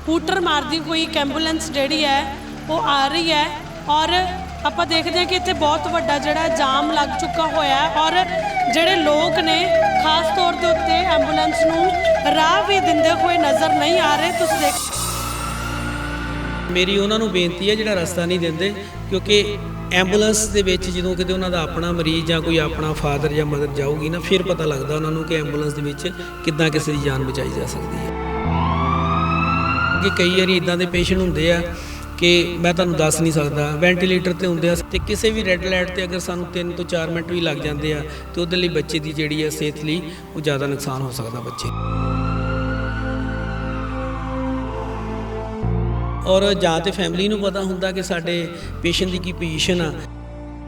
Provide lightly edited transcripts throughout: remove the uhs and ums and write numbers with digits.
Hooter ਮਾਰਦੀ ਹੋਈ ਇੱਕ ਐਂਬੂਲੈਂਸ ਜਿਹੜੀ ਹੈ ਉਹ ਆ ਰਹੀ ਹੈ ਔਰ ਆਪਾਂ ਦੇਖਦੇ ਹਾਂ ਕਿ ਇੱਥੇ ਬਹੁਤ ਵੱਡਾ ਜਿਹੜਾ ਜਾਮ ਲੱਗ ਚੁੱਕਾ ਹੋਇਆ ਹੈ ਔਰ ਜਿਹੜੇ ਲੋਕ ਨੇ ਖਾਸ ਤੌਰ ਦੇ ਉੱਤੇ ਐਂਬੂਲੈਂਸ ਨੂੰ ਰਾਹ ਵੀ ਦਿੰਦੇ ਹੋਏ ਨਜ਼ਰ ਨਹੀਂ ਆ ਰਹੇ। ਤੁਸੀਂ ਦੇਖ ਮੇਰੀ ਉਹਨਾਂ ਨੂੰ ਬੇਨਤੀ ਹੈ ਜਿਹੜਾ ਰਸਤਾ ਨਹੀਂ ਦਿੰਦੇ, ਕਿਉਂਕਿ ਐਂਬੂਲੈਂਸ ਦੇ ਵਿੱਚ ਜਦੋਂ ਕਿਤੇ ਉਹਨਾਂ ਦਾ ਆਪਣਾ ਮਰੀਜ਼ ਜਾਂ ਕੋਈ ਆਪਣਾ ਫਾਦਰ ਜਾਂ ਮਦਰ ਜਾਊਗੀ ਨਾ, ਫਿਰ ਪਤਾ ਲੱਗਦਾ ਉਹਨਾਂ ਨੂੰ ਕਿ ਐਂਬੂਲੈਂਸ ਦੇ ਵਿੱਚ ਕਿੱਦਾਂ ਕਿਸੇ ਦੀ ਜਾਨ ਬਚਾਈ ਜਾ ਸਕਦੀ ਹੈ। ਕਿ ਕਈ ਵਾਰੀ ਇਦਾਂ ਦੇ ਪੇਸ਼ੈਂਟ ਹੁੰਦੇ ਆ ਕਿ ਮੈਂ ਤੁਹਾਨੂੰ ਦੱਸ ਨਹੀਂ ਸਕਦਾ, ਵੈਂਟੀਲੇਟਰ ਤੇ ਹੁੰਦੇ ਆ ਤੇ ਕਿਸੇ ਵੀ ਰੈੱਡ ਲਾਈਟ ਤੇ ਅਗਰ ਸਾਨੂੰ 3 ਤੋਂ 4 ਮਿੰਟ ਵੀ ਲੱਗ ਜਾਂਦੇ ਆ ਤੇ ਉਹਦੇ ਲਈ ਬੱਚੇ ਦੀ ਜਿਹੜੀ ਹੈ ਸਿਹਤ ਲਈ ਉਹ ਜ਼ਿਆਦਾ ਨੁਕਸਾਨ ਹੋ ਸਕਦਾ ਬੱਚੇ। ਔਰ ਜਾਂ ਤੇ ਫੈਮਿਲੀ ਨੂੰ ਪਤਾ ਹੁੰਦਾ ਕਿ ਸਾਡੇ ਪੇਸ਼ੈਂਟ ਦੀ ਕੀ ਪੋਜੀਸ਼ਨ ਆ,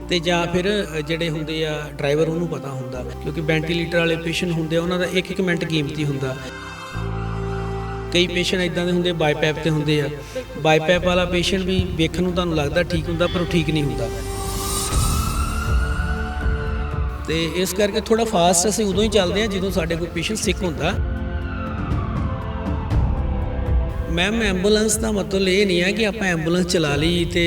ਤੇ ਜਾਂ ਫਿਰ ਜਿਹੜੇ ਹੁੰਦੇ ਆ ਡਰਾਈਵਰ ਉਹਨੂੰ ਪਤਾ ਹੁੰਦਾ, ਕਿਉਂਕਿ ਵੈਂਟੀਲੇਟਰ ਵਾਲੇ ਪੇਸ਼ੈਂਟ ਹੁੰਦੇ ਆ ਉਹਨਾਂ ਦਾ ਇੱਕ ਮਿੰਟ ਕੀਮਤੀ ਹੁੰਦਾ। ਕਈ ਪੇਸ਼ੈਂਟ ਇਦਾਂ ਦੇ ਹੁੰਦੇ ਬਾਈਪੈਪ ਤੇ ਹੁੰਦੇ ਆ, ਬਾਈਪੈਪ ਵਾਲਾ ਪੇਸ਼ੈਂਟ ਵੀ ਵੇਖਣ ਨੂੰ ਤੁਹਾਨੂੰ ਲੱਗਦਾ ਠੀਕ ਹੁੰਦਾ ਪਰ ਉਹ ਠੀਕ ਨਹੀਂ ਹੁੰਦਾ। ਤੇ ਇਸ ਕਰਕੇ ਥੋੜਾ ਫਾਸਟ ਅਸੀਂ ਉਦੋਂ ਹੀ ਚੱਲਦੇ ਹਾਂ ਜਦੋਂ ਸਾਡੇ ਕੋਈ ਪੇਸ਼ੈਂਟ ਸਿਕ ਹੁੰਦਾ। ਮੈਮ ਐਂਬੂਲੈਂਸ ਦਾ ਮਤਲਬ ਇਹ ਨਹੀਂ ਹੈ ਕਿ ਆਪਾਂ ਐਂਬੂਲੈਂਸ ਚਲਾ ਲਈ ਤੇ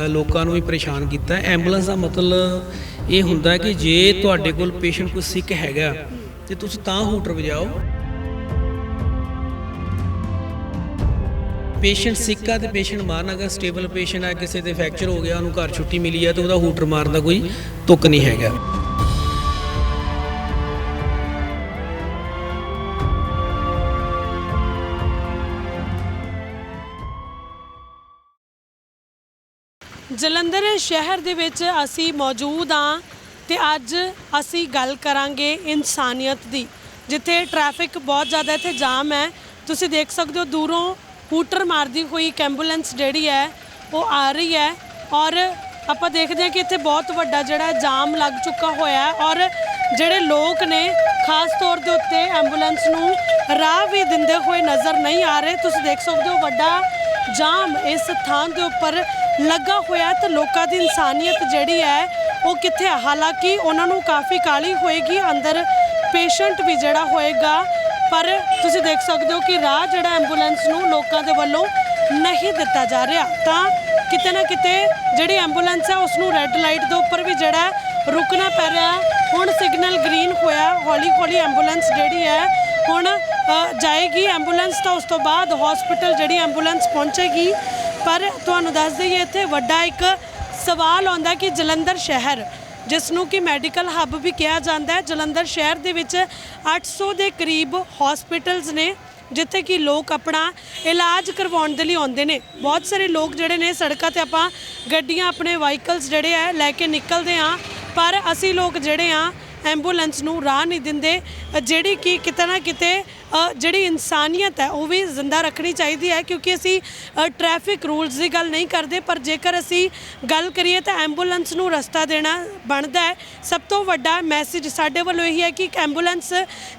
ਲੋਕਾਂ ਨੂੰ ਵੀ ਪਰੇਸ਼ਾਨ ਕੀਤਾ। ਐਂਬੂਲੈਂਸ ਦਾ ਮਤਲਬ ਇਹ ਹੁੰਦਾ ਕਿ ਜੇ ਤੁਹਾਡੇ ਕੋਲ ਪੇਸ਼ੈਂਟ ਕੋਈ ਸਿਕ ਹੈਗਾ ਤੇ ਤੁਸੀਂ ਤਾਂ ਹੂਟਰ ਵਜਾਓ। ਪੇਸ਼ੈਂਟ ਸਿੱਕ ਆ ਤੇ ਪੇਸ਼ੈਂਟ ਮਾਰਨਾ, ਅਗਰ ਸਟੇਬਲ ਪੇਸ਼ੈਂਟ ਆ, ਕਿਸੇ ਦੇ ਫ੍ਰੈਕਚਰ ਹੋ ਗਿਆ, ਉਹਨੂੰ ਘਰ ਛੁੱਟੀ ਮਿਲੀ ਆ ਤੇ ਉਹਦਾ ਹੂਟਰ ਮਾਰਨ ਦਾ ਕੋਈ ਤੁੱਕ ਨਹੀਂ ਹੈਗਾ। ਜਲੰਧਰ ਸ਼ਹਿਰ ਦੇ ਵਿੱਚ ਅਸੀਂ ਮੌਜੂਦ ਹਾਂ ਤੇ ਅੱਜ ਅਸੀਂ ਗੱਲ ਕਰਾਂਗੇ ਇਨਸਾਨੀਅਤ ਦੀ, ਜਿੱਥੇ ਟ੍ਰੈਫਿਕ ਬਹੁਤ ਜ਼ਿਆਦਾ ਇੱਥੇ ਜਾਮ ਹੈ। ਤੁਸੀਂ ਦੇਖ ਸਕਦੇ ਹੋ ਦੂਰੋਂ ਹੂਟਰ ਮਾਰਦੀ ਹੋਈ ਇੱਕ ਐਂਬੂਲੈਂਸ ਜਿਹੜੀ ਹੈ ਉਹ ਆ ਰਹੀ ਹੈ ਔਰ ਆਪਾਂ ਦੇਖਦੇ ਹਾਂ ਕਿ ਇੱਥੇ ਬਹੁਤ ਵੱਡਾ ਜਿਹੜਾ ਜਾਮ ਲੱਗ ਚੁੱਕਾ ਹੋਇਆ ਹੈ ਔਰ ਜਿਹੜੇ ਲੋਕ ਨੇ ਖਾਸ ਤੌਰ ਦੇ ਉੱਤੇ ਐਂਬੂਲੈਂਸ ਨੂੰ ਰਾਹ ਵੀ ਦਿੰਦੇ ਹੋਏ ਨਜ਼ਰ ਨਹੀਂ ਆ ਰਹੇ। ਤੁਸੀਂ ਦੇਖ ਸਕਦੇ ਹੋ ਵੱਡਾ ਜਾਮ ਇਸ ਥਾਂ ਦੇ ਉੱਪਰ ਲੱਗਾ ਹੋਇਆ ਤੇ ਲੋਕਾਂ ਦੀ ਇਨਸਾਨੀਅਤ ਜਿਹੜੀ ਹੈ ਉਹ ਕਿੱਥੇ ਹੈ। ਹਾਲਾਂਕਿ ਉਹਨਾਂ ਨੂੰ ਕਾਫੀ ਕਾਹਲੀ ਹੋਏਗੀ, ਅੰਦਰ ਪੇਸ਼ੈਂਟ ਵੀ ਜਿਹੜਾ ਹੋਏਗਾ, ਪਰ ਤੁਸੀਂ ਦੇਖ ਸਕਦੇ ਹੋ ਕਿ ਰਾਹ ਜਿਹੜਾ ਐਂਬੂਲੈਂਸ ਨੂੰ ਲੋਕਾਂ ਦੇ ਵੱਲੋਂ ਨਹੀਂ ਦਿੱਤਾ ਜਾ ਰਿਹਾ। ਤਾਂ ਕਿਤੇ ਨਾ ਕਿਤੇ ਜਿਹੜੀ ਐਂਬੂਲੈਂਸ ਹੈ ਉਸ ਨੂੰ ਰੈੱਡ ਲਾਈਟ ਦੇ ਉੱਪਰ ਵੀ ਜਿਹੜਾ ਰੁਕਣਾ ਪੈ ਰਿਹਾ। ਹੁਣ ਸਿਗਨਲ ਗ੍ਰੀਨ ਹੋਇਆ, ਹੌਲੀ ਹੌਲੀ ਐਂਬੂਲੈਂਸ ਜਿਹੜੀ ਹੈ ਹੁਣ ਜਾਏਗੀ ਐਂਬੂਲੈਂਸ, ਤਾਂ ਉਸ ਤੋਂ ਬਾਅਦ ਹਸਪੀਟਲ ਜਿਹੜੀ ਐਂਬੂਲੈਂਸ ਪਹੁੰਚੇਗੀ। ਪਰ ਤੁਹਾਨੂੰ ਦੱਸ ਦਈਏ ਇੱਥੇ ਵੱਡਾ ਇੱਕ ਸਵਾਲ ਆਉਂਦਾ ਕਿ ਜਲੰਧਰ ਸ਼ਹਿਰ, ਜਿਸ ਨੂੰ ਕਿ ਮੈਡੀਕਲ ਹੱਬ ਵੀ ਕਿਹਾ ਜਾਂਦਾ ਹੈ, ਜਲੰਧਰ ਸ਼ਹਿਰ ਦੇ ਵਿੱਚ 800 ਦੇ ਕਰੀਬ ਹਸਪੀਟਲਸ ਨੇ ਜਿੱਥੇ ਕਿ ਲੋਕ ਆਪਣਾ ਇਲਾਜ ਕਰਵਾਉਣ ਦੇ ਲਈ ਆਉਂਦੇ ਨੇ। ਬਹੁਤ ਸਾਰੇ ਲੋਕ ਜਿਹੜੇ ਨੇ ਸੜਕਾਂ 'ਤੇ ਆਪਾਂ ਗੱਡੀਆਂ ਆਪਣੇ ਵਾਹੀਕਲਸ ਜਿਹੜੇ ਹੈ ਲੈ ਕੇ ਨਿਕਲਦੇ ਹਾਂ, ਪਰ ਅਸੀਂ ਲੋਕ ਜਿਹੜੇ ਆ ਐਂਬੂਲੈਂਸ ਨੂੰ ਰਾਹ ਨਹੀਂ ਦਿੰਦੇ, ਜਿਹੜੀ ਕਿ ਕਿਤੇ ਨਾ ਕਿਤੇ ਜਿਹੜੀ ਇਨਸਾਨੀਅਤ ਹੈ ਉਹ ਵੀ ਜ਼ਿੰਦਾ ਰੱਖਣੀ ਚਾਹੀਦੀ ਹੈ। ਕਿਉਂਕਿ ਅਸੀਂ ਟ੍ਰੈਫਿਕ ਰੂਲਸ ਦੀ ਗੱਲ ਨਹੀਂ ਕਰਦੇ, ਪਰ ਜੇਕਰ ਅਸੀਂ ਗੱਲ ਕਰੀਏ ਤਾਂ ਐਂਬੂਲੈਂਸ ਨੂੰ ਰਸਤਾ ਦੇਣਾ ਬਣਦਾ ਹੈ। ਸਭ ਤੋਂ ਵੱਡਾ ਮੈਸੇਜ ਸਾਡੇ ਵੱਲੋਂ ਇਹੀ ਹੈ ਕਿ ਇੱਕ ਐਂਬੂਲੈਂਸ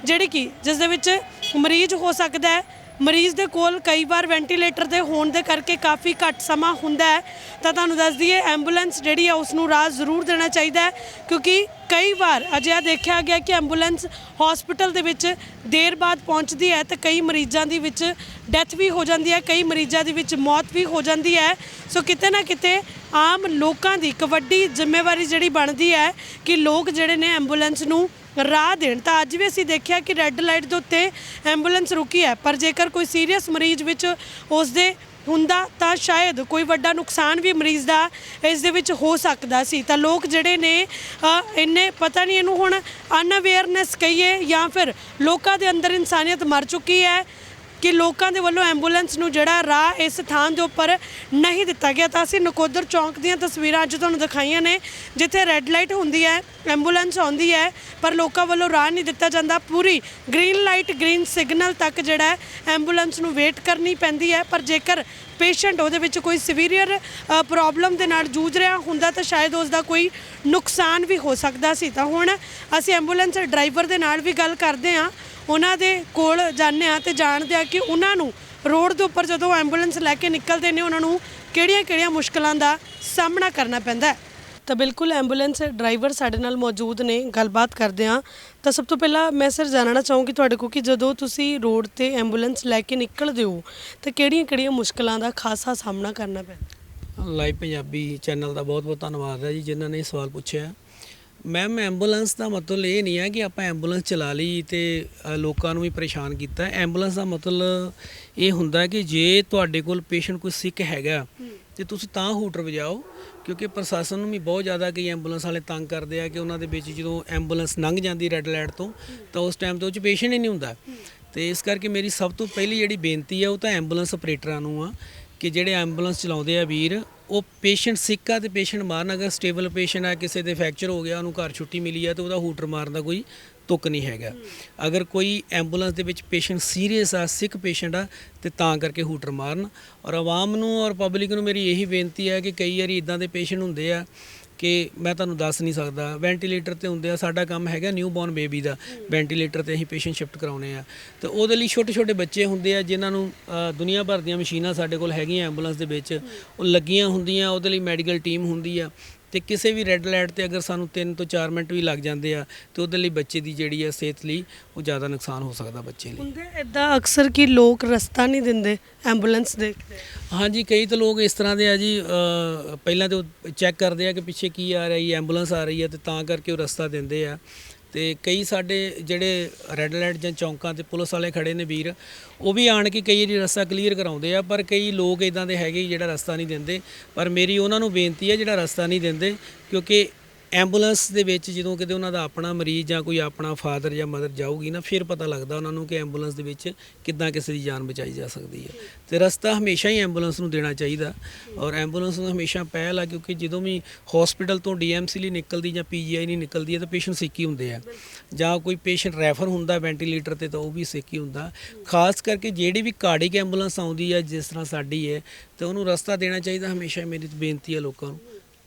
ਜਿਹੜੀ ਕਿ ਜਿਸ ਦੇ ਵਿੱਚ ਮਰੀਜ਼ ਹੋ ਸਕਦਾ ਹੈ, ਮਰੀਜ਼ ਦੇ ਕੋਲ ਕਈ ਵਾਰ ਵੈਂਟੀਲੇਟਰ ਦੇ ਹੋਣ ਦੇ ਕਰਕੇ ਕਾਫੀ ਘੱਟ ਸਮਾਂ ਹੁੰਦਾ ਹੈ, ਤਾਂ ਤੁਹਾਨੂੰ ਦੱਸ ਦਈਏ ਐਂਬੂਲੈਂਸ ਜਿਹੜੀ ਹੈ ਉਸ ਨੂੰ ਰਾਹ ਜ਼ਰੂਰ ਦੇਣਾ ਚਾਹੀਦਾ ਹੈ। ਕਿਉਂਕਿ ਕਈ ਵਾਰ ਅਜਿਹਾ ਦੇਖਿਆ ਗਿਆ ਕਿ ਐਂਬੂਲੈਂਸ ਹਸਪੀਟਲ ਦੇ ਵਿੱਚ ਦੇਰ ਬਾਅਦ ਪਹੁੰਚਦੀ ਹੈ ਤੇ ਕਈ ਮਰੀਜ਼ਾਂ ਦੀ ਵਿੱਚ ਡੈਥ ਵੀ ਹੋ ਜਾਂਦੀ ਹੈ, ਕਈ ਮਰੀਜ਼ਾਂ ਦੀ ਵਿੱਚ ਮੌਤ ਵੀ ਹੋ ਜਾਂਦੀ ਹੈ। ਸੋ ਕਿਤੇ ਨਾ ਕਿਤੇ ਆਮ ਲੋਕਾਂ ਦੀ ਇੱਕ ਵੱਡੀ ਜ਼ਿੰਮੇਵਾਰੀ ਜਿਹੜੀ ਬਣਦੀ ਹੈ ਕਿ ਲੋਕ ਜਿਹੜੇ ਨੇ ਐਂਬੂਲੈਂਸ ਨੂੰ ਰਾਹ ਦੇਣ। ਤਾਂ ਅੱਜ ਵੀ ਅਸੀਂ ਦੇਖਿਆ ਕਿ ਰੈੱਡ ਲਾਈਟ ਦੇ ਉੱਤੇ ਐਂਬੂਲੈਂਸ ਰੁਕੀ ਹੈ, ਪਰ ਜੇਕਰ ਕੋਈ ਸੀਰੀਅਸ ਮਰੀਜ਼ ਵਿੱਚ ਉਸ ਦੇ ਹੁੰਦਾ ਤਾਂ ਸ਼ਾਇਦ ਕੋਈ ਵੱਡਾ ਨੁਕਸਾਨ ਵੀ ਮਰੀਜ਼ ਦਾ ਇਸ ਦੇ ਵਿੱਚ ਹੋ ਸਕਦਾ ਸੀ। ਤਾਂ ਲੋਕ ਜਿਹੜੇ ਨੇ ਇੰਨੇ ਪਤਾ ਨਹੀਂ ਇਹਨੂੰ ਹੁਣ ਅਨਅਵੇਅਰਨੈਸ ਕਹੀਏ ਜਾਂ ਫਿਰ ਲੋਕਾਂ ਦੇ ਅੰਦਰ ਇਨਸਾਨੀਅਤ ਮਰ ਚੁੱਕੀ ਹੈ ਕਿ ਲੋਕਾਂ ਦੇ ਵੱਲੋਂ ਐਂਬੂਲੈਂਸ ਨੂੰ ਜਿਹੜਾ ਰਾਹ ਇਸ ਥਾਂ ਦੇ ਉੱਪਰ ਨਹੀਂ ਦਿੱਤਾ ਗਿਆ। ਤਾਂ ਅਸੀਂ ਨਕੋਦਰ ਚੌਂਕ ਦੀਆਂ ਤਸਵੀਰਾਂ ਅੱਜ ਤੁਹਾਨੂੰ ਦਿਖਾਈਆਂ ਨੇ, ਜਿੱਥੇ ਰੈੱਡ ਲਾਈਟ ਹੁੰਦੀ ਹੈ, ਐਂਬੂਲੈਂਸ ਆਉਂਦੀ ਹੈ, ਪਰ ਲੋਕਾਂ ਵੱਲੋਂ ਰਾਹ ਨਹੀਂ ਦਿੱਤਾ ਜਾਂਦਾ। ਪੂਰੀ ਗ੍ਰੀਨ ਲਾਈਟ, ਗ੍ਰੀਨ ਸਿਗਨਲ ਤੱਕ ਜਿਹੜਾ ਹੈ ਐਂਬੂਲੈਂਸ ਨੂੰ ਵੇਟ ਕਰਨੀ ਪੈਂਦੀ ਹੈ। ਪਰ ਜੇਕਰ ਪੇਸ਼ੈਂਟ ਉਹਦੇ ਵਿੱਚ ਕੋਈ ਸੀਵੀਅਰ ਪ੍ਰੋਬਲਮ ਦੇ ਨਾਲ ਜੂਝ ਰਿਹਾ ਹੁੰਦਾ ਤਾਂ ਸ਼ਾਇਦ ਉਸ ਦਾ ਕੋਈ ਨੁਕਸਾਨ ਵੀ ਹੋ ਸਕਦਾ ਸੀ। ਤਾਂ ਹੁਣ ਅਸੀਂ ਐਂਬੂਲੈਂਸ ਡਰਾਈਵਰ ਦੇ ਨਾਲ ਵੀ ਗੱਲ ਕਰਦੇ ਹਾਂ, ਉਹਨਾਂ ਦੇ ਕੋਲ ਜਾਂਦੇ ਹਾਂ ਤੇ ਜਾਣਦੇ ਹਾਂ ਕਿ ਉਹਨਾਂ ਨੂੰ ਰੋਡ ਦੇ ਉੱਪਰ ਜਦੋਂ ਐਂਬੂਲੈਂਸ ਲੈ ਕੇ ਨਿਕਲਦੇ ਨੇ ਉਹਨਾਂ ਨੂੰ ਕਿਹੜੀਆਂ-ਕਿਹੜੀਆਂ ਮੁਸ਼ਕਲਾਂ ਦਾ ਸਾਹਮਣਾ ਕਰਨਾ ਪੈਂਦਾ ਹੈ। ਤਾਂ ਬਿਲਕੁਲ ਐਂਬੂਲੈਂਸ ਡਰਾਈਵਰ ਸਾਡੇ ਨਾਲ ਮੌਜੂਦ ਨੇ, ਗੱਲਬਾਤ ਕਰਦੇ ਹਾਂ। ਤਾਂ ਸਭ ਤੋਂ ਪਹਿਲਾਂ ਮੈਂ ਸਰ ਜਾਣਨਾ ਚਾਹੂੰਗੀ ਤੁਹਾਡੇ ਕੋਲ ਕਿ ਜਦੋਂ ਤੁਸੀਂ ਰੋਡ ਤੇ ਐਂਬੂਲੈਂਸ ਲੈ ਕੇ ਨਿਕਲਦੇ ਹੋ ਤਾਂ ਕਿਹੜੀਆਂ-ਕਿਹੜੀਆਂ ਮੁਸ਼ਕਲਾਂ ਦਾ ਖਾਸਾ ਸਾਹਮਣਾ ਕਰਨਾ ਪੈਂਦਾ? ਲਾਈਵ ਪੰਜਾਬੀ ਚੈਨਲ ਦਾ ਬਹੁਤ-ਬਹੁਤ ਧੰਨਵਾਦ ਹੈ ਜੀ ਜਿਨ੍ਹਾਂ ਨੇ ਇਹ ਸਵਾਲ ਪੁੱਛਿਆ। ਮੈਮ ਐਂਬੂਲੈਂਸ ਦਾ ਮਤਲਬ ਇਹ ਨਹੀਂ ਹੈ ਕਿ ਆਪਾਂ ਐਂਬੂਲੈਂਸ ਚਲਾ ਲਈ ਤੇ ਲੋਕਾਂ ਨੂੰ ਵੀ ਪਰੇਸ਼ਾਨ ਕੀਤਾ। ਐਂਬੂਲੈਂਸ ਦਾ ਮਤਲਬ ਇਹ ਹੁੰਦਾ ਕਿ ਜੇ ਤੁਹਾਡੇ ਕੋਲ ਪੇਸ਼ੈਂਟ ਕੋਈ ਸਿੱਕ ਹੈਗਾ ਤੇ ਤੁਸੀਂ ਤਾਂ ਹੂਟਰ ਵਜਾਓ, ਕਿਉਂਕਿ ਪ੍ਰਸ਼ਾਸਨ ਨੂੰ ਵੀ ਬਹੁਤ ਜ਼ਿਆਦਾ ਕਈ ਐਂਬੂਲੈਂਸ ਵਾਲੇ ਤੰਗ ਕਰਦੇ ਆ ਕਿ ਉਹਨਾਂ ਦੇ ਵਿੱਚ ਜਦੋਂ ਐਂਬੂਲੈਂਸ ਲੰਘ ਜਾਂਦੀ ਰੈੱਡ ਲਾਈਟ ਤੋਂ ਤਾਂ ਉਸ ਟਾਈਮ ਤੇ ਉਹ 'ਚ ਪੇਸ਼ੈਂਟ ਹੀ ਨਹੀਂ ਹੁੰਦਾ। ਤੇ ਇਸ ਕਰਕੇ ਮੇਰੀ ਸਭ ਤੋਂ ਪਹਿਲੀ ਜਿਹੜੀ ਬੇਨਤੀ ਆ ਉਹ ਤਾਂ ਐਂਬੂਲੈਂਸ ਆਪਰੇਟਰਾਂ ਨੂੰ ਆ ਕਿ ਜਿਹੜੇ ਐਂਬੂਲੈਂਸ ਚਲਾਉਂਦੇ ਆ ਵੀਰ, ਉਹ ਪੇਸ਼ੈਂਟ ਸਿੱਕ ਆ ਤੇ ਪੇਸ਼ੈਂਟ ਮਾਰਨ। ਅਗਰ ਸਟੇਬਲ ਪੇਸ਼ੈਂਟ ਆ, ਕਿਸੇ ਦੇ ਫ੍ਰੈਕਚਰ ਹੋ ਗਿਆ, ਉਹਨੂੰ ਘਰ ਛੁੱਟੀ ਮਿਲੀ ਆ ਤੇ ਉਹਦਾ ਹੂਟਰ ਮਾਰਨ ਦਾ ਕੋਈ ਤੁੱਕ ਨਹੀਂ ਹੈਗਾ। ਅਗਰ ਕੋਈ ਐਂਬੂਲੈਂਸ ਦੇ ਵਿੱਚ ਪੇਸ਼ੈਂਟ ਸੀਰੀਅਸ ਆ, ਸਿੱਕ ਪੇਸ਼ੈਂਟ ਆ ਤੇ ਤਾਂ ਕਰਕੇ ਹੂਟਰ ਮਾਰਨ। ਔਰ ਆਵਾਮ ਨੂੰ ਔਰ ਪਬਲਿਕ ਨੂੰ ਮੇਰੀ ਇਹੀ ਬੇਨਤੀ ਹੈ ਕਿ ਕਈ ਵਾਰੀ ਇਦਾਂ ਦੇ ਪੇਸ਼ੈਂਟ ਹੁੰਦੇ ਆ ਕਿ ਮੈਂ ਤੁਹਾਨੂੰ ਦੱਸ ਨਹੀਂ ਸਕਦਾ, ਵੈਂਟੀਲੇਟਰ ਤੇ ਹੁੰਦੇ ਆ। ਸਾਡਾ ਕੰਮ ਹੈਗਾ ਨਿਊ ਬੋਰਨ ਬੇਬੀ ਦਾ, ਵੈਂਟੀਲੇਟਰ ਤੇ ਅਸੀਂ ਪੇਸ਼ੈਂਟ ਸ਼ਿਫਟ ਕਰਾਉਣੇ ਆ। ਤੇ ਉਹਦੇ ਲਈ ਛੋਟੇ ਬੱਚੇ ਹੁੰਦੇ ਆ ਜਿਨ੍ਹਾਂ ਨੂੰ ਦੁਨੀਆ ਭਰ ਦੀਆਂ ਮਸ਼ੀਨਾਂ ਸਾਡੇ ਕੋਲ ਹੈਗੀਆਂ ਐਂਬੂਲੈਂਸ ਦੇ ਵਿੱਚ, ਉਹ ਲੱਗੀਆਂ ਹੁੰਦੀਆਂ। ਉਹਦੇ ਲਈ ਮੈਡੀਕਲ ਟੀਮ ਹੁੰਦੀ ਆ ਤੇ ਕਿਸੇ ਵੀ ਰੈੱਡ ਲਾਈਟ ਤੇ ਅਗਰ ਸਾਨੂੰ 3 ਤੋਂ 4 ਮਿੰਟ ਵੀ ਲੱਗ ਜਾਂਦੇ ਆ ਤੇ ਉਹਦੇ ਲਈ ਬੱਚੇ ਦੀ ਜਿਹੜੀ ਆ ਸਿਹਤ ਲਈ ਉਹ ਜ਼ਿਆਦਾ ਨੁਕਸਾਨ ਹੋ ਸਕਦਾ ਬੱਚੇ ਲਈ। ਹੁੰਦੇ ਇੱਦਾਂ ਅਕਸਰ ਕਿ ਲੋਕ ਰਸਤਾ ਨਹੀਂ ਦਿੰਦੇ ਐਂਬੂਲੈਂਸ ਦੇਖਦੇ? ਹਾਂਜੀ, ਕਈ ਤਾਂ ਲੋਕ ਇਸ ਤਰ੍ਹਾਂ ਦੇ ਆ ਜੀ, ਪਹਿਲਾਂ ਤਾਂ ਉਹ ਚੈੱਕ ਕਰਦੇ ਆ ਕਿ ਪਿੱਛੇ ਕੀ ਆ ਰਹੀ, ਐਂਬੂਲੈਂਸ ਆ ਰਹੀ ਹੈ ਤੇ ਤਾਂ ਕਰਕੇ ਉਹ ਰਸਤਾ ਦਿੰਦੇ ਆ। ਤੇ ਕਈ ਸਾਡੇ ਜਿਹੜੇ ਰੈੱਡ ਲਾਈਟ ਜਾਂ ਚੌਂਕਾਂ ਤੇ ਪੁਲਿਸ ਵਾਲੇ ਖੜੇ ਨੇ ਵੀਰ, ਉਹ ਵੀ ਆਣ ਕੇ ਕਈ ਵਾਰੀ ਰਸਤਾ ਕਲੀਅਰ ਕਰਾਉਂਦੇ ਆ। ਪਰ ਕਈ ਲੋਕ ਇਦਾਂ ਦੇ ਹੈਗੇ ਜਿਹੜਾ ਰਸਤਾ ਨਹੀਂ ਦਿੰਦੇ। ਪਰ ਮੇਰੀ ਉਹਨਾਂ ਨੂੰ ਬੇਨਤੀ ਹੈ ਜਿਹੜਾ ਰਸਤਾ ਨਹੀਂ ਦਿੰਦੇ, ਕਿਉਂਕਿ ਐਂਬੂਲੈਂਸ ਦੇ ਵਿੱਚ ਜਦੋਂ ਕਿਤੇ ਉਹਨਾਂ ਦਾ ਆਪਣਾ ਮਰੀਜ਼ ਜਾਂ ਕੋਈ ਆਪਣਾ ਫਾਦਰ ਜਾਂ ਮਦਰ ਜਾਊਗੀ ਨਾ, ਫਿਰ ਪਤਾ ਲੱਗਦਾ ਉਹਨਾਂ ਨੂੰ ਕਿ ਐਂਬੂਲੈਂਸ ਦੇ ਵਿੱਚ ਕਿੱਦਾਂ ਕਿਸੇ ਦੀ ਜਾਨ ਬਚਾਈ ਜਾ ਸਕਦੀ ਹੈ। ਤੇ ਰਸਤਾ ਹਮੇਸ਼ਾ ਹੀ ਐਂਬੂਲੈਂਸ ਨੂੰ ਦੇਣਾ ਚਾਹੀਦਾ ਔਰ ਐਂਬੂਲੈਂਸ ਨੂੰ ਹਮੇਸ਼ਾ ਪਹਿਲ ਆ, ਕਿਉਂਕਿ ਜਦੋਂ ਵੀ ਹਸਪੀਟਲ ਤੋਂ ਡੀਐਮਸੀ ਲਈ ਨਿਕਲਦੀ ਜਾਂ ਪੀਜੀਆਈ ਨਹੀਂ ਨਿਕਲਦੀ ਹੈ ਤਾਂ ਪੇਸ਼ੈਂਟ ਸਿੱਕ ਹੀ ਹੁੰਦੇ ਆ, ਜਾਂ ਕੋਈ ਪੇਸ਼ੈਂਟ ਰੈਫਰ ਹੁੰਦਾ ਵੈਂਟੀਲੇਟਰ ਤੇ ਤਾਂ ਉਹ ਵੀ ਸਿੱਕ ਹੀ ਹੁੰਦਾ। ਖਾਸ ਕਰਕੇ ਜਿਹੜੀ ਵੀ ਕਾਰਡਿਕ ਐਂਬੂਲੈਂਸ ਆਉਂਦੀ ਹੈ ਜਿਸ ਤਰ੍ਹਾਂ ਸਾਡੀ ਹੈ, ਤਾਂ ਉਹਨੂੰ ਰਸਤਾ ਦੇਣਾ ਚਾਹੀਦਾ ਹਮੇਸ਼ਾ। ਮੇਰੀ ਬੇਨਤੀ ਹੈ ਲੋਕਾਂ ਨੂੰ।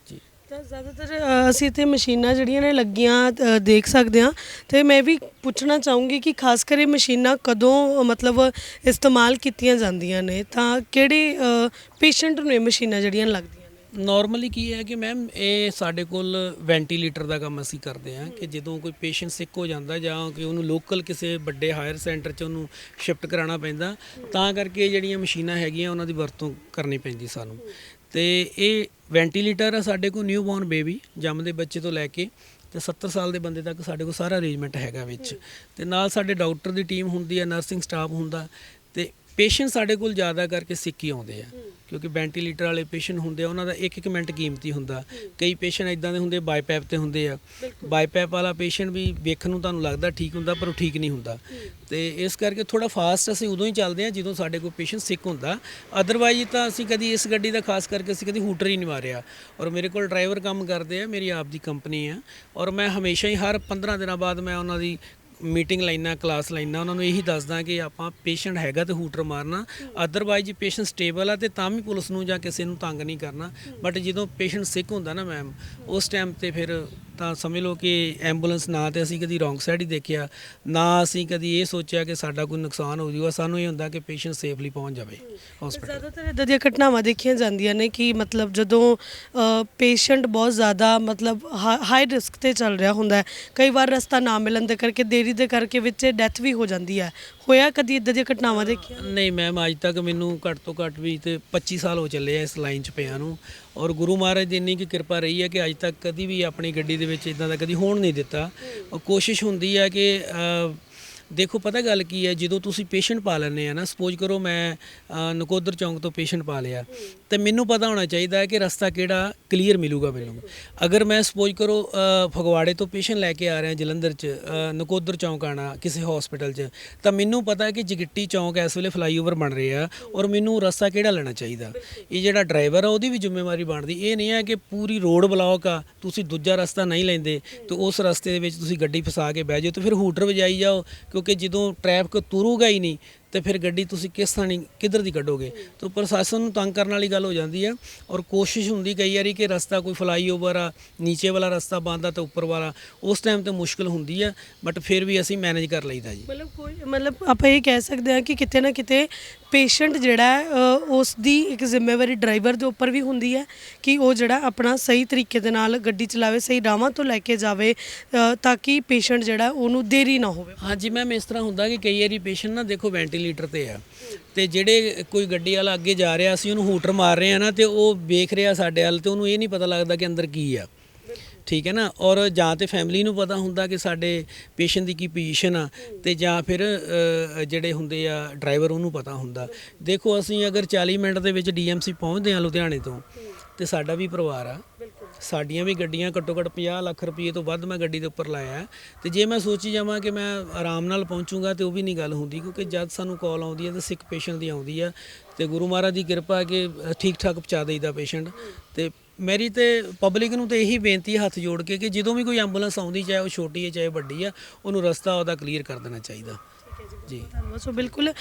ਤਾਂ ਜ਼ਿਆਦਾਤਰ ਅਸੀਂ ਇੱਥੇ ਮਸ਼ੀਨਾਂ ਜਿਹੜੀਆਂ ਨੇ ਲੱਗੀਆਂ ਦੇਖ ਸਕਦੇ ਹਾਂ। ਅਤੇ ਮੈਂ ਵੀ ਪੁੱਛਣਾ ਚਾਹੂੰਗੀ ਕਿ ਖਾਸ ਕਰ ਇਹ ਮਸ਼ੀਨਾਂ ਕਦੋਂ ਮਤਲਬ ਇਸਤੇਮਾਲ ਕੀਤੀਆਂ ਜਾਂਦੀਆਂ ਨੇ, ਤਾਂ ਕਿਹੜੇ ਪੇਸ਼ੈਂਟ ਨੂੰ ਇਹ ਮਸ਼ੀਨਾਂ ਜਿਹੜੀਆਂ ਲੱਗਦੀਆਂ ਨੇ? ਨੋਰਮਲੀ ਕੀ ਹੈ ਕਿ ਮੈਮ ਇਹ ਸਾਡੇ ਕੋਲ ਵੈਂਟੀਲੇਟਰ ਦਾ ਕੰਮ ਅਸੀਂ ਕਰਦੇ ਹਾਂ ਕਿ ਜਦੋਂ ਕੋਈ ਪੇਸ਼ੈਂਟ ਸਿੱਕ ਹੋ ਜਾਂਦਾ ਜਾਂ ਕਿ ਉਹਨੂੰ ਲੋਕਲ ਕਿਸੇ ਵੱਡੇ ਹਾਇਰ ਸੈਂਟਰ 'ਚ ਉਹਨੂੰ ਸ਼ਿਫਟ ਕਰਾਉਣਾ ਪੈਂਦਾ, ਤਾਂ ਕਰਕੇ ਜਿਹੜੀਆਂ ਮਸ਼ੀਨਾਂ ਹੈਗੀਆਂ ਉਹਨਾਂ ਦੀ ਵਰਤੋਂ ਕਰਨੀ ਪੈਂਦੀ ਸਾਨੂੰ। ਤੇ ਇਹ ਵੈਂਟੀਲੇਟਰ ਆ ਸਾਡੇ ਕੋਲ ਨਿਊ ਬੋਰਨ ਬੇਬੀ, ਜੰਮਦੇ ਬੱਚੇ ਤੋਂ ਲੈ ਕੇ ਤੇ 70 ਸਾਲ ਦੇ ਬੰਦੇ ਤੱਕ ਸਾਡੇ ਕੋਲ ਸਾਰਾ ਅਰੇਂਜਮੈਂਟ ਹੈਗਾ ਵਿੱਚ। ਤੇ ਨਾਲ ਸਾਡੇ ਡਾਕਟਰ ਦੀ ਟੀਮ ਹੁੰਦੀ ਹੈ, ਨਰਸਿੰਗ ਸਟਾਫ ਹੁੰਦਾ। ਤੇ ਪੇਸ਼ੈਂਟ ਸਾਡੇ ਕੋਲ ਜ਼ਿਆਦਾ ਕਰਕੇ ਸਿੱਕ ਹੀ ਆਉਂਦੇ ਆ, ਕਿਉਂਕਿ ਵੈਂਟੀਲੇਟਰ ਵਾਲੇ ਪੇਸ਼ੈਂਟ ਹੁੰਦੇ ਆ, ਉਹਨਾਂ ਦਾ ਇੱਕ ਮਿੰਟ ਕੀਮਤੀ ਹੁੰਦਾ। ਕਈ ਪੇਸ਼ੈਂਟ ਇਦਾਂ ਦੇ ਹੁੰਦੇ ਬਾਈਪੈਪ ਤੇ ਹੁੰਦੇ ਆ। ਬਾਈਪੈਪ ਵਾਲਾ ਪੇਸ਼ੈਂਟ ਵੀ ਵੇਖਣ ਨੂੰ ਤੁਹਾਨੂੰ ਲੱਗਦਾ ਠੀਕ ਹੁੰਦਾ, ਪਰ ਉਹ ਠੀਕ ਨਹੀਂ ਹੁੰਦਾ। ਤੇ ਇਸ ਕਰਕੇ ਥੋੜਾ ਫਾਸਟ ਅਸੀਂ ਉਦੋਂ ਹੀ ਚੱਲਦੇ ਹਾਂ ਜਦੋਂ ਸਾਡੇ ਕੋਲ ਪੇਸ਼ੈਂਟ ਸਿੱਕ ਹੁੰਦਾ। ਅਦਰਵਾਈਜ਼ ਤਾਂ ਅਸੀਂ ਕਦੀ ਇਸ ਗੱਡੀ ਦਾ ਖਾਸ ਕਰਕੇ ਅਸੀਂ ਕਦੀ ਹੂਟਰ ਹੀ ਨਹੀਂ ਮਾਰਿਆ। ਔਰ ਮੇਰੇ ਕੋਲ ਡਰਾਈਵਰ ਕੰਮ ਕਰਦੇ ਆ, ਮੇਰੀ ਆਪ ਦੀ ਕੰਪਨੀ ਆ, ਔਰ ਮੈਂ ਹਮੇਸ਼ਾ ਹੀ ਹਰ 15 ਦਿਨਾਂ ਬਾਅਦ ਮੈਂ ਉਹਨਾਂ ਦੀ ਮੀਟਿੰਗ ਲੈਣਾ, ਕਲਾਸ ਲੈਣਾ, ਉਹਨਾਂ ਨੂੰ ਇਹੀ ਦੱਸਦਾ ਕਿ ਆਪਾਂ ਪੇਸ਼ੈਂਟ ਹੈਗਾ ਤੇ ਹੂਟਰ ਮਾਰਨਾ। ਅਦਰਵਾਈਜ਼ ਜੇ ਪੇਸ਼ੈਂਟ ਸਟੇਬਲ ਆ ਤੇ ਤਾਂ ਵੀ ਪੁਲਿਸ ਨੂੰ ਜਾਂ ਕਿਸੇ ਨੂੰ ਤੰਗ ਨਹੀਂ ਕਰਨਾ। ਬਟ ਜਦੋਂ ਪੇਸ਼ੈਂਟ ਸਿੱਕ ਹੁੰਦਾ ਨਾ ਮੈਮ, ਉਸ ਟਾਈਮ ਤੇ ਫਿਰ ਤਾਂ ਸਮਝ ਲਓ ਕਿ ਐਂਬੂਲੈਂਸ ਨਾ ਤੇ ਅਸੀਂ ਕਦੀ ਰੋਂਗ ਸਾਈਡ ਹੀ ਦੇਖਿਆ, ਨਾ ਅਸੀਂ ਕਦੀ ਇਹ ਸੋਚਿਆ ਕਿ ਸਾਡਾ ਕੋਈ ਨੁਕਸਾਨ ਹੋ ਜਾਊਗਾ। ਸਾਨੂੰ ਇਹ ਹੁੰਦਾ ਕਿ ਪੇਸ਼ੈਂਟ ਸੇਫਲੀ ਪਹੁੰਚ ਜਾਵੇ ਹਸਪੀਟਲ। ਜ਼ਿਆਦਾਤਰ ਇੱਦਾਂ ਦੀਆਂ ਘਟਨਾਵਾਂ ਦੇਖੀਆਂ ਜਾਂਦੀਆਂ ਨੇ ਕਿ ਮਤਲਬ ਜਦੋਂ ਪੇਸ਼ੈਂਟ ਬਹੁਤ ਜ਼ਿਆਦਾ ਮਤਲਬ ਹਾਈ ਰਿਸਕ ਤੇ ਚੱਲ ਰਿਹਾ ਹੁੰਦਾ ਹੈ, ਕਈ ਵਾਰ ਰਸਤਾ ਨਾ ਮਿਲਣ ਦੇ ਕਰਕੇ, ਦੇਰੀ ਦੇ ਕਰਕੇ ਵਿੱਚ ਡੈਥ ਵੀ ਹੋ ਜਾਂਦੀ ਹੈ। ਹੋਇਆ ਕਦੀ ਇੱਦਾਂ ਦੀਆਂ ਘਟਨਾਵਾਂ ਦੇਖੀਆਂ? ਨਹੀਂ ਮੈਮ, ਅੱਜ ਤੱਕ ਮੈਨੂੰ ਘੱਟ ਤੋਂ ਘੱਟ ਵੀ ਤੇ 25 ਸਾਲ ਹੋ ਚੱਲੇ ਆ ਇਸ ਲਾਈਨ 'ਚ ਪਿਆ ਨੂੰ, ਔਰ ਗੁਰੂ ਮਹਾਰਾਜ ਦੀ ਇੰਨੀ ਕੁ ਕਿਰਪਾ ਰਹੀ ਹੈ ਕਿ ਅੱਜ ਤੱਕ ਕਦੀ ਵੀ ਆਪਣੀ ਗੱਡੀ ਦੇ ਵਿੱਚ ਇਦਾਂ ਦਾ ਕਦੀ ਹੋਣ ਨਹੀਂ ਦਿੱਤਾ। ਕੋਸ਼ਿਸ਼ ਹੁੰਦੀ ਹੈ ਕਿ ਦੇਖੋ ਪਤਾ ਗੱਲ ਕੀ ਹੈ, ਜਦੋਂ ਤੁਸੀਂ ਪੇਸ਼ੈਂਟ ਪਾ ਲੈਂਦੇ ਆ ਨਾ, ਸਪੋਜ਼ ਕਰੋ ਮੈਂ ਨਕੋਦਰ ਚੌਂਕ ਤੋਂ ਪੇਸ਼ੈਂਟ ਪਾ ਲਿਆ ਤੇ ਮੈਨੂੰ ਪਤਾ ਹੋਣਾ ਚਾਹੀਦਾ ਕਿ ਰਸਤਾ ਕਿਹੜਾ ਕਲੀਅਰ ਮਿਲੂਗਾ ਮੈਨੂੰ। ਅਗਰ ਮੈਂ ਸਪੋਜ਼ ਕਰੋ ਫਗਵਾੜੇ ਤੋਂ ਪੇਸ਼ੈਂਟ ਲੈ ਕੇ ਆ ਰਿਹਾ ਜਲੰਧਰ 'ਚ, ਨਕੋਦਰ ਚੌਂਕ ਆਣਾ ਕਿਸੇ ਹਸਪੀਟਲ 'ਚ, ਤਾਂ ਮੈਨੂੰ ਪਤਾ ਕਿ ਜਗਿੱਟੀ ਚੌਂਕ ਇਸ ਵੇਲੇ ਫਲਾਈਓਵਰ ਬਣ ਰਿਹਾ ਔਰ ਮੈਨੂੰ ਰਸਤਾ ਕਿਹੜਾ ਲੈਣਾ ਚਾਹੀਦਾ। ਇਹ ਜਿਹੜਾ ਡਰਾਈਵਰ ਆ ਉਹਦੀ ਵੀ ਜ਼ਿੰਮੇਵਾਰੀ ਬਣਦੀ। ਇਹ ਨਹੀਂ ਹੈ ਕਿ ਪੂਰੀ ਰੋਡ ਬਲੌਕ ਆ, ਤੁਸੀਂ ਦੂਜਾ ਰਸਤਾ ਨਹੀਂ ਲੈਂਦੇ ਤੇ ਉਸ ਰਸਤੇ ਦੇ ਵਿੱਚ ਤੁਸੀਂ ਗੱਡੀ ਫਸਾ ਕੇ ਬਹਿ ਜਾਓ ਤੇ ਫਿਰ ਹੂਟਰ ਵਜਾਈ ਜਾਓ, ਕਿਉਂਕਿ ਜਦੋਂ ਟ੍ਰੈਫਿਕ ਤੁਰੂਗਾ ਹੀ ਨਹੀਂ ਤੇ ਫਿਰ ਗੱਡੀ ਤੁਸੀਂ ਕਿਸ ਥਾਂ ਕਿੱਧਰ ਦੀ ਕੱਢੋਗੇ। ਤਾਂ ਪ੍ਰਸ਼ਾਸਨ ਨੂੰ ਤੰਗ ਕਰਨ ਵਾਲੀ ਗੱਲ ਹੋ ਜਾਂਦੀ ਆ। ਔਰ ਕੋਸ਼ਿਸ਼ ਹੁੰਦੀ ਕਈ ਵਾਰੀ ਕਿ ਰਸਤਾ ਕੋਈ ਫਲਾਈਓਵਰ ਆ, ਨੀਚੇ ਵਾਲਾ ਰਸਤਾ ਬੰਦ ਆ ਤੇ ਉੱਪਰ ਵਾਲਾ, ਉਸ ਟਾਈਮ ਤੇ ਮੁਸ਼ਕਲ ਹੁੰਦੀ ਆ, ਬਟ ਫਿਰ ਵੀ ਅਸੀਂ ਮੈਨੇਜ ਕਰ ਲਈਦਾ ਜੀ। ਮਤਲਬ ਆਪਾਂ ਇਹ ਕਹਿ ਸਕਦੇ ਹਾਂ ਕਿ ਕਿਤੇ ਨਾ ਕਿਤੇ ਪੇਸ਼ੈਂਟ ਜਿਹੜਾ ਹੈ ਉਸ ਦੀ ਇੱਕ ਜ਼ਿੰਮੇਵਾਰੀ ਡਰਾਈਵਰ ਦੇ ਉੱਪਰ ਵੀ ਹੁੰਦੀ ਹੈ ਕਿ ਉਹ ਜਿਹੜਾ ਆਪਣਾ ਸਹੀ ਤਰੀਕੇ ਦੇ ਨਾਲ ਗੱਡੀ ਚਲਾਵੇ, ਸਹੀ ਰਾਹਾਂ ਤੋਂ ਲੈ ਕੇ ਜਾਵੇ ਤਾਂ ਕਿ ਪੇਸ਼ੈਂਟ ਜਿਹੜਾ ਉਹਨੂੰ ਦੇਰੀ ਨਾ ਹੋਵੇ। ਹਾਂਜੀ ਮੈਮ, ਇਸ ਤਰ੍ਹਾਂ ਹੁੰਦਾ ਕਿ ਕਈ ਵਾਰੀ ਪੇਸ਼ੈਂਟ ਨਾ ਦੇਖੋ ਵੈਂਟੀਲੇਟਰ ਤੇ ਆ, ਤੇ ਜਿਹੜੇ ਕੋਈ ਗੱਡੀ ਵਾਲਾ ਅੱਗੇ ਜਾ ਰਿਹਾ, ਅਸੀਂ ਉਹਨੂੰ ਹੂਟਰ ਮਾਰ ਰਹੇ ਆ ਨਾ, ਤੇ ਉਹ ਵੇਖ ਰਿਹਾ ਸਾਡੇ ਵੱਲ, ਤੇ ਉਹਨੂੰ ਇਹ ਨਹੀਂ ਪਤਾ ਲੱਗਦਾ ਕਿ ਅੰਦਰ ਕੀ ਆ। ਠੀਕ ਹੈ ਨਾ। ਔਰ ਜਾਂ ਤੇ ਫੈਮਿਲੀ ਨੂੰ ਪਤਾ ਹੁੰਦਾ ਕਿ ਸਾਡੇ ਪੇਸ਼ੈਂਟ ਦੀ ਕੀ ਪੋਜੀਸ਼ਨ ਆ, ਤੇ ਜਾਂ ਫਿਰ ਜਿਹੜੇ ਹੁੰਦੇ ਆ ਡਰਾਈਵਰ, ਉਹਨੂੰ ਪਤਾ ਹੁੰਦਾ। ਦੇਖੋ ਅਸੀਂ ਅਗਰ 40 ਮਿੰਟ ਦੇ ਵਿੱਚ DMC ਪਹੁੰਚਦੇ ਹਾਂ ਲੁਧਿਆਣੇ ਤੋਂ, ਤੇ ਸਾਡਾ ਵੀ ਪਰਿਵਾਰ ਆ, ਸਾਡੀਆਂ ਵੀ ਗੱਡੀਆਂ ਘੱਟੋ ਘੱਟ 50 ਲੱਖ ਰੁਪਏ ਤੋਂ ਵੱਧ ਮੈਂ ਗੱਡੀ ਦੇ ਉੱਪਰ ਲਾਇਆ। ਤੇ ਜੇ ਮੈਂ ਸੋਚੀ ਜਾਵਾਂ ਕਿ ਮੈਂ ਆਰਾਮ ਨਾਲ ਪਹੁੰਚੂਗਾ, ਤੇ ਉਹ ਵੀ ਨਹੀਂ ਗੱਲ ਹੁੰਦੀ, ਕਿਉਂਕਿ ਜਦ ਸਾਨੂੰ ਕਾਲ ਆਉਂਦੀ ਹੈ ਤਾਂ ਸਿੱਖ ਪੇਸ਼ੈਂਟ ਦੀ ਆਉਂਦੀ ਆ, ਤੇ ਗੁਰੂ ਮਹਾਰਾਜ ਦੀ ਕਿਰਪਾ ਕਿ ਠੀਕ ਠਾਕ ਪਹੁੰਚਾ ਦੇਈਦਾ ਪੇਸ਼ੈਂਟ। ਤੇ ਮੇਰੀ ਤੇ ਪਬਲਿਕ ਨੂੰ ਤਾਂ ਇਹੀ ਬੇਨਤੀ ਹੈ ਹੱਥ ਜੋੜ ਕੇ ਕਿ ਜਦੋਂ ਵੀ ਕੋਈ ਐਂਬੂਲੈਂਸ ਆਉਂਦੀ, ਚਾਹੇ ਉਹ ਛੋਟੀ ਹੈ ਚਾਹੇ ਵੱਡੀ ਆ, ਉਹਨੂੰ ਰਸਤਾ ਉਹਦਾ ਕਲੀਅਰ ਕਰ ਦੇਣਾ ਚਾਹੀਦਾ ਜੀ। ਧੰਨਵਾਦ। ਸੋ ਬਿਲਕੁਲ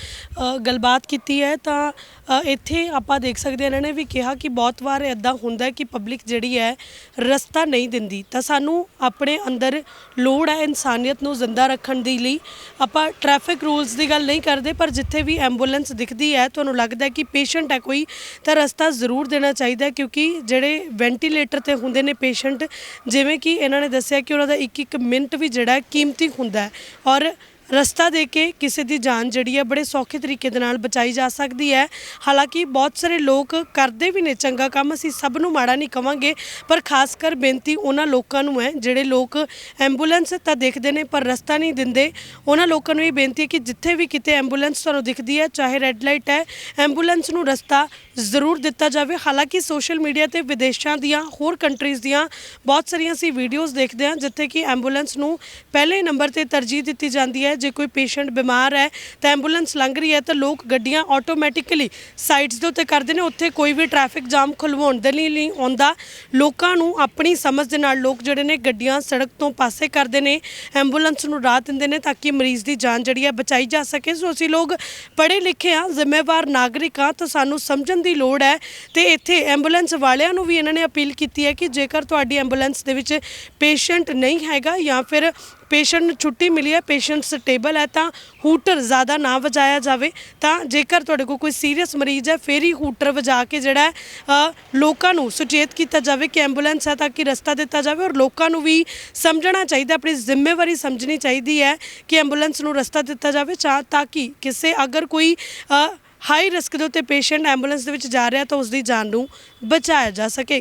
ਗੱਲਬਾਤ ਕੀਤੀ ਹੈ ਤਾਂ ਇੱਥੇ ਆਪਾਂ ਦੇਖ ਸਕਦੇ ਇਹਨਾਂ ਨੇ ਵੀ ਕਿਹਾ ਕਿ ਬਹੁਤ ਵਾਰ ਇੱਦਾਂ ਹੁੰਦਾ ਕਿ ਪਬਲਿਕ ਜਿਹੜੀ ਹੈ ਰਸਤਾ ਨਹੀਂ ਦਿੰਦੀ, ਤਾਂ ਸਾਨੂੰ ਆਪਣੇ ਅੰਦਰ ਲੋੜ ਹੈ ਇਨਸਾਨੀਅਤ ਨੂੰ ਜ਼ਿੰਦਾ ਰੱਖਣ ਦੇ ਲਈ। ਆਪਾਂ ਟ੍ਰੈਫਿਕ ਰੂਲਸ ਦੀ ਗੱਲ ਨਹੀਂ ਕਰਦੇ, ਪਰ ਜਿੱਥੇ ਵੀ ਐਂਬੂਲੈਂਸ ਦਿਖਦੀ ਹੈ, ਤੁਹਾਨੂੰ ਲੱਗਦਾ ਕਿ ਪੇਸ਼ੈਂਟ ਹੈ ਕੋਈ, ਤਾਂ ਰਸਤਾ ਜ਼ਰੂਰ ਦੇਣਾ ਚਾਹੀਦਾ, ਕਿਉਂਕਿ ਜਿਹੜੇ ਵੈਂਟੀਲੇਟਰ ਤੇ ਹੁੰਦੇ ਨੇ ਪੇਸ਼ੈਂਟ, ਜਿਵੇਂ ਕਿ ਇਹਨਾਂ ਨੇ ਦੱਸਿਆ ਕਿ ਉਹਨਾਂ ਦਾ ਇੱਕ ਇੱਕ ਮਿੰਟ ਵੀ ਜਿਹੜਾ ਕੀਮਤੀ ਹੁੰਦਾ ਹੈ, ਔਰ ਰਸਤਾ ਦੇ ਕੇ ਕਿਸੇ ਦੀ ਜਾਨ ਜਿਹੜੀ ਹੈ ਬੜੇ ਸੌਖੇ ਤਰੀਕੇ ਦੇ ਨਾਲ ਬਚਾਈ ਜਾ ਸਕਦੀ ਹੈ। ਹਾਲਾਂਕਿ ਬਹੁਤ ਸਾਰੇ ਲੋਕ ਕਰਦੇ ਵੀ ਨੇ ਚੰਗਾ ਕੰਮ, ਅਸੀਂ ਸਭ ਨੂੰ ਮਾੜਾ ਨਹੀਂ ਕਵਾਂਗੇ, ਪਰ ਖਾਸ ਕਰ ਬੇਨਤੀ ਉਹਨਾਂ ਲੋਕਾਂ ਨੂੰ ਹੈ ਜਿਹੜੇ ਲੋਕ ਐਂਬੂਲੈਂਸ ਤਾਂ ਦੇਖਦੇ ਨੇ ਪਰ ਰਸਤਾ ਨਹੀਂ ਦਿੰਦੇ। ਉਹਨਾਂ ਲੋਕਾਂ ਨੂੰ ਇਹ ਬੇਨਤੀ ਹੈ ਕਿ ਜਿੱਥੇ ਵੀ ਕਿਤੇ ਐਂਬੂਲੈਂਸ ਤੁਹਾਨੂੰ ਦਿਖਦੀ ਹੈ, ਚਾਹੇ ਰੈੱਡ ਲਾਈਟ ਹੈ, ਐਂਬੂਲੈਂਸ ਨੂੰ ਰਸਤਾ ਜ਼ਰੂਰ ਦਿੱਤਾ ਜਾਵੇ। ਹਾਲਾਂਕਿ ਸੋਸ਼ਲ ਮੀਡੀਆ ਤੇ ਵਿਦੇਸ਼ਾਂ ਦੀਆਂ, ਹੋਰ ਕੰਟਰੀਜ਼ ਦੀਆਂ ਬਹੁਤ ਸਾਰੀਆਂ ਅਸੀਂ ਵੀਡੀਓਜ਼ ਦੇਖਦੇ ਹਾਂ ਜਿੱਥੇ ਕਿ ਐਂਬੂਲੈਂਸ ਨੂੰ ਪਹਿਲੇ ਨੰਬਰ ਤੇ ਤਰਜੀਹ ਦਿੱਤੀ ਜਾਂਦੀ ਹੈ। ਜੇ ਕੋਈ ਪੇਸ਼ੈਂਟ ਬਿਮਾਰ ਹੈ ਤਾਂ ਐਂਬੂਲੈਂਸ ਲੰਘ ਰਹੀ ਹੈ ਤਾਂ ਲੋਕ ਗੱਡੀਆਂ ਆਟੋਮੈਟਿਕਲੀ ਸਾਈਡਸ ਦੇ ਉੱਤੇ ਕਰਦੇ ਨੇ, ਉੱਥੇ ਕੋਈ ਵੀ ਟ੍ਰੈਫਿਕ ਜਾਮ ਖੁਲਵਾਉਣ ਦੇ ਲਈ ਨਹੀਂ ਆਉਂਦਾ। ਲੋਕਾਂ ਨੂੰ ਆਪਣੀ ਸਮਝ ਦੇ ਨਾਲ ਲੋਕ ਜਿਹੜੇ ਨੇ ਗੱਡੀਆਂ ਸੜਕ ਤੋਂ ਪਾਸੇ ਕਰਦੇ ਨੇ, ਐਂਬੂਲੈਂਸ ਨੂੰ ਰਾਹ ਦਿੰਦੇ ਨੇ ਤਾਂ ਕਿ ਮਰੀਜ਼ ਦੀ ਜਾਨ ਜਿਹੜੀ ਹੈ ਬਚਾਈ ਜਾ ਸਕੇ। ਸੋ ਅਸੀਂ ਲੋਕ ਪੜ੍ਹੇ ਲਿਖੇ ਹਾਂ, ਜ਼ਿੰਮੇਵਾਰ ਨਾਗਰਿਕ ਹਾਂ, ਤਾਂ ਸਾਨੂੰ ਸਮਝਣ ਦੀ ਲੋੜ ਹੈ। ਤੇ ਇੱਥੇ ਐਂਬੂਲੈਂਸ ਵਾਲਿਆਂ ਨੂੰ ਵੀ ਇਹਨਾਂ ਨੇ ਅਪੀਲ ਕੀਤੀ ਹੈ ਕਿ ਜੇਕਰ ਤੁਹਾਡੀ ਐਂਬੂਲੈਂਸ ਦੇ ਵਿੱਚ ਪੇਸ਼ੈਂਟ ਨਹੀਂ ਹੈਗਾ ਜਾਂ ਫਿਰ ਪੇਸ਼ੈਂਟ ਨੂੰ ਛੁੱਟੀ ਮਿਲੀ ਹੈ, ਪੇਸ਼ੈਂਟ ਸਟੇਬਲ ਹੈ, ਤਾਂ ਹੂਟਰ ਜ਼ਿਆਦਾ ਨਾ ਵਜਾਇਆ ਜਾਵੇ। ਤਾਂ ਜੇਕਰ ਤੁਹਾਡੇ ਕੋਲ ਕੋਈ ਸੀਰੀਅਸ ਮਰੀਜ਼ ਹੈ, ਫਿਰ ਹੀ ਹੂਟਰ ਵਜਾ ਕੇ ਜਿਹੜਾ ਲੋਕਾਂ ਨੂੰ ਸੁਚੇਤ ਕੀਤਾ ਜਾਵੇ ਕਿ ਐਂਬੂਲੈਂਸ ਹੈ, ਤਾਂ ਕਿ ਰਸਤਾ ਦਿੱਤਾ ਜਾਵੇ। ਔਰ ਲੋਕਾਂ ਨੂੰ ਵੀ ਸਮਝਣਾ ਚਾਹੀਦਾ, ਆਪਣੀ ਜ਼ਿੰਮੇਵਾਰੀ ਸਮਝਣੀ ਚਾਹੀਦੀ ਹੈ ਕਿ ਐਂਬੂਲੈਂਸ ਨੂੰ ਰਸਤਾ ਦਿੱਤਾ ਜਾਵੇ, ਤਾਂ ਕਿ ਕਿਸੇ ਅਗਰ ਕੋਈ ਹਾਈ ਰਿਸਕ ਦੇ ਉੱਤੇ ਪੇਸ਼ੈਂਟ ਐਂਬੂਲੈਂਸ ਦੇ ਵਿੱਚ ਜਾ ਰਿਹਾ ਤਾਂ ਉਸ ਦੀ ਜਾਨ ਨੂੰ ਬਚਾਇਆ ਜਾ ਸਕੇ।